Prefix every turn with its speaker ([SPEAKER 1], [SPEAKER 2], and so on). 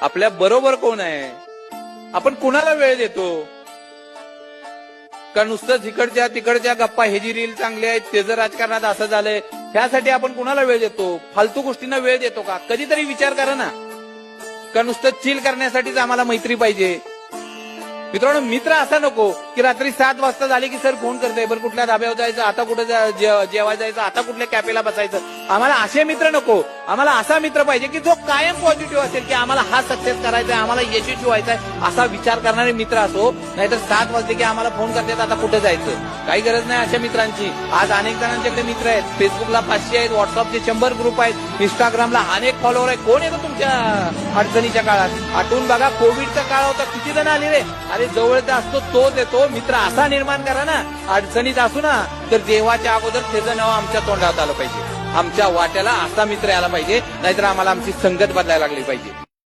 [SPEAKER 1] आपल्या बरोबर कोण आहे, आपण कुणाला वेळ देतो का नुसतं इकडच्या तिकडच्या गप्पा, हे जी रील चांगली आहेत, ते जर राजकारणात असं झालंय, ह्यासाठी आपण कुणाला वेळ देतो, फालतू गोष्टींना वेळ देतो का? कधीतरी विचार करा ना. का नुसतं चिल करण्यासाठीच आम्हाला मैत्री पाहिजे? मित्रांनो, मित्र असा नको की रात्री 7 वाजता झाले की सर फोन करते, बरं कुठल्या धाब्यावर जायचं, आता कुठं जेवायला जायचं, आता कुठल्या कॅफेला बसायचं. आम्हाला असे मित्र नको. आम्हाला असा मित्र पाहिजे की जो कायम पॉझिटिव्ह असेल, की आम्हाला हा सक्सेस करायचा आहे, आम्हाला यशस्वी व्हायचा आहे, असा विचार करणारे मित्र असो. नाहीतर 7 वाजले की आम्हाला फोन करतात, आता कुठं जायचं. काही गरज नाही अशा मित्रांची. आज अनेक जणांच्याकडे मित्र आहेत. फेसबुकला 500 आहेत, व्हॉट्सअपचे 100 ग्रुप आहेत, इंस्टाग्रामला अनेक फॉलोअर आहेत. कोण येतो तुमच्या अडचणीच्या काळात? आठवून बघा, कोविडचा काळ होता, किती जण आले रे. अरे जवळचा असतो तोच येतो. मित्र असा निर्माण करा ना, अडचणीत असू ना तर देवाच्या अगोदर त्याचं नाव आमच्या तोंडात आलं पाहिजे, आमच्या वाट्याला असा मित्र यायला पाहिजे. नाहीतर आम्हाला आमची संगत बदलायला लागली पाहिजे.